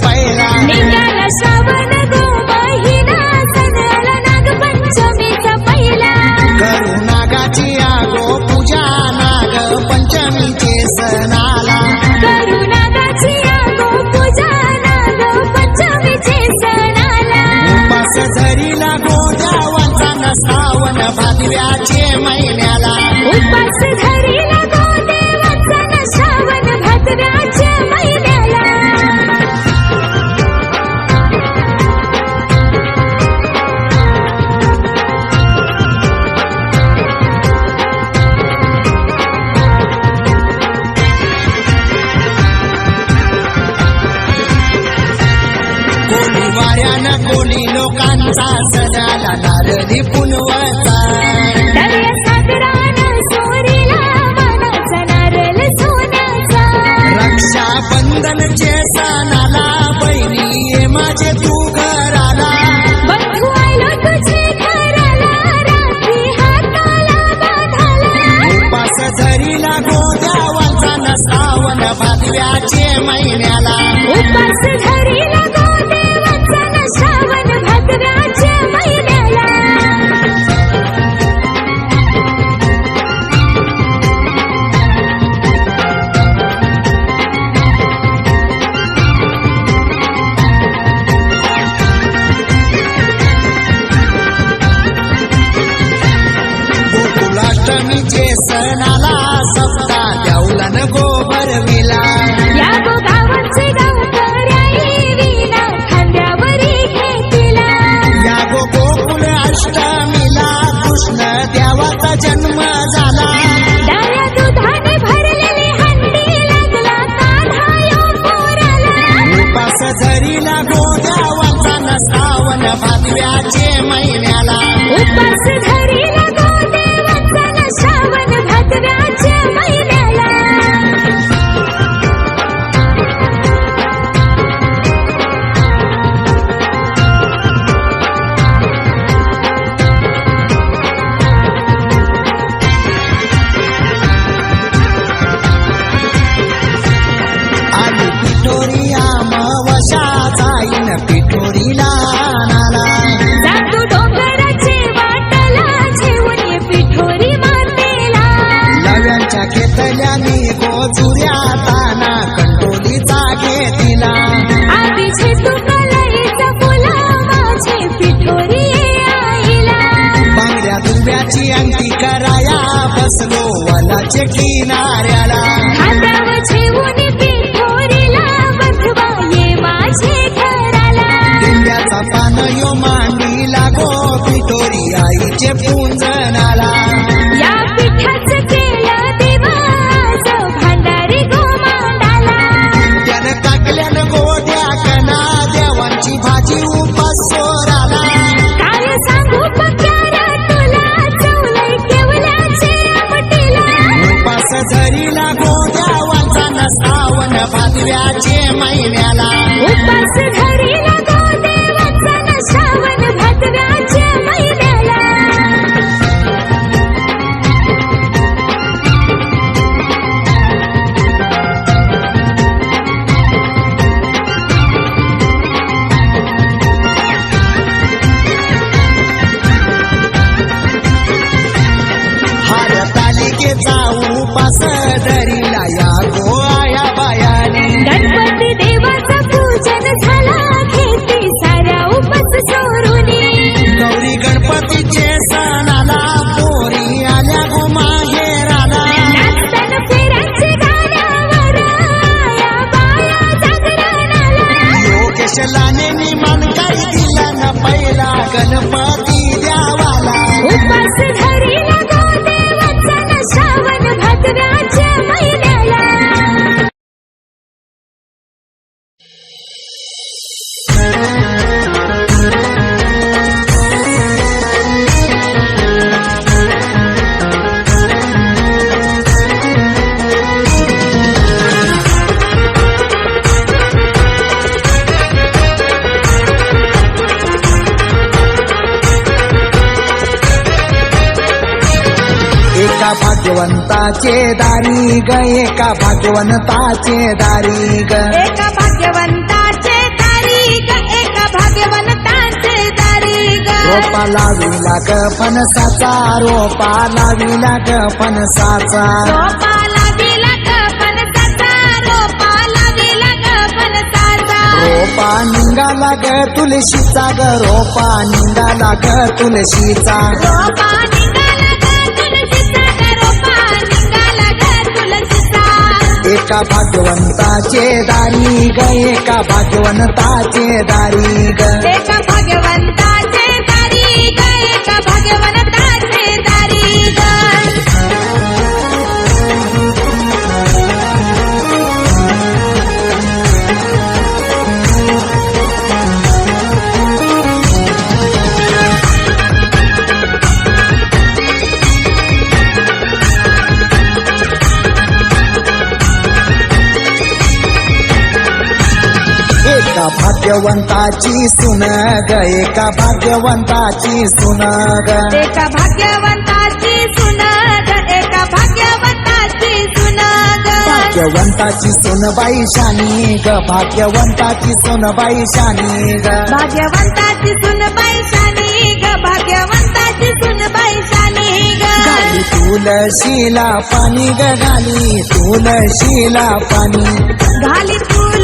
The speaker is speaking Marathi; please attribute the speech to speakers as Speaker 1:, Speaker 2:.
Speaker 1: पहिला
Speaker 2: निघाला श्रावण गो महिना सण आला नागपंचमीचा पहिला
Speaker 1: करू नागाची आगो पूजा नाग पंचमीचे सण आला
Speaker 2: करू नागाची आगो पूजा नाग पंचमीचे सण आला
Speaker 1: उपास धरीला गोद्यावांचा न श्रावण भादव्याचे महिन्याला
Speaker 2: उपास धरीला गोदेवाचा न श्रावण भादव्याच्या महिन्याला
Speaker 1: कोणी वाऱ्यानं कोणी लोकांचा सण आला नारळी पुनवचा
Speaker 2: दर्या सागरानं सोरीला मानाचा नारळ सोन्याचा
Speaker 1: रक्षाबंधनचे सण आला बहिणी ये माझे तू घराला
Speaker 2: बंधू आलो तुझे घराला राखी हाताला बांधाला
Speaker 1: उपास धरीला गोद्यावांचा न श्रावण भादव्याचे महिन्याला
Speaker 2: उपास धरीला गोदेवाचा न श्रावण भादव्याच्या महिन्याला
Speaker 1: गोकुलाष्टमीचे सण आला सप्ता देऊलन गोभरविला
Speaker 2: या गोगावाचे गावकऱ्याई विना खांद्यावरी घेतला
Speaker 1: या गोकुल अष्टमीला कृष्ण देवाचा जन्म झाला
Speaker 2: डाळ्या दुधाने भरलेली हंडी लागला कान्हा यो पोराला
Speaker 1: उपास धरीला गोद्यावांचा न श्रावण भादव्याचे महिन्याला
Speaker 2: उपास धरीला गोदेवाचा न श्रावण भादव्याच्या महिन्याला
Speaker 1: आली पिठोरी अमावस्या जाईन पिठोरीला नाला
Speaker 2: जातो डोंगराचे वाटला जेवून ये पिठोरी मातेला
Speaker 1: लव्यांच्या घेतल्याने गोजुऱ्या ताना कंटोलीचा घेतिला
Speaker 2: आधीचे तू कलईचा फुला माझे पिठोरी आईला
Speaker 1: बांगड्या दुर्ब्याची अंगठी कराया बसलो वलाचे किनाऱ्याला
Speaker 2: हातावर ठेवून पिठोरीला बंधवा ये माझे घराला
Speaker 1: दिंड्याचा पान यो मांडी लागो पिठोरी आईचे पूंजनाला
Speaker 2: या पिठाचं केलं देवाच भांडारी गोमांडाला
Speaker 1: त्यानं टाकल्यानं गोड्या कणा देवांची भाजी उपास सोराला
Speaker 2: काय सांगू पक्यारा तुला चवलय केवल्याचे आमटीला
Speaker 1: उपास धरीला गोद्यावांचा न श्रावण भादव्याचे महिन्याला
Speaker 2: उपास धरीला गोदेवाचा न श्रावण भादव्याच्या महिन्याला
Speaker 1: हार तालिकेचा उपास धरीला या गोया बायाने
Speaker 2: गणपती देवाचा पूजन झाला घेती सारा उपास सोडूनी
Speaker 1: गौरी गणपतीचे सणाला पोरी आल्या गो माहेराला
Speaker 2: नाचताना फेऱ्यांचे गाण्यावर आया बाया जागरणाला
Speaker 1: योगेश लानेनी मन काही दिला न पहिला गणपती द्यावाला
Speaker 2: उपास धरीला गोदेवाचा न श्रावण भादव्याच्या महिन्याला
Speaker 1: एका भाग्यवंताचे दारी ग एका भाग्यवंताचे दारी ग
Speaker 2: एका भाग्यवंताचे
Speaker 1: रोपा लाविला ग फणसाचा रोपा लाविला ग फणसाचा
Speaker 2: रोपाला दिला ग फणसाचा रोपाला दिला ग फणसाचा
Speaker 1: रोपा निघाला ग तुळशीचा ग रोपा निघाला ग तुळशीचा
Speaker 2: रोपा निघाला ग तुळशीचा ग रोपा निघाला ग तुळशीचा
Speaker 1: एका भाग्यवंताचे दारी ग एका भाग्यवंताचे दारी ग
Speaker 2: एका भाग्यवंताचे दारी ग एका भाग्यवंताचे दारी ग
Speaker 1: एका भाग्यवंताची सुन ग एका भाग्यवंताची सुन ग
Speaker 2: एका भाग्यवंताची सुन ग एका भाग्यवंताची सुन ग
Speaker 1: भाग्यवंताची सुन बाई शानी ग भाग्यवंताची सुन बाई शानी ग
Speaker 2: भाग्यवंताची सुन पैशानी ग भाग्यवंताची सुन पैशानी ग
Speaker 1: गाली तुळशीला पाणी ग गाली तुळशीला पाणी
Speaker 2: घाली तुला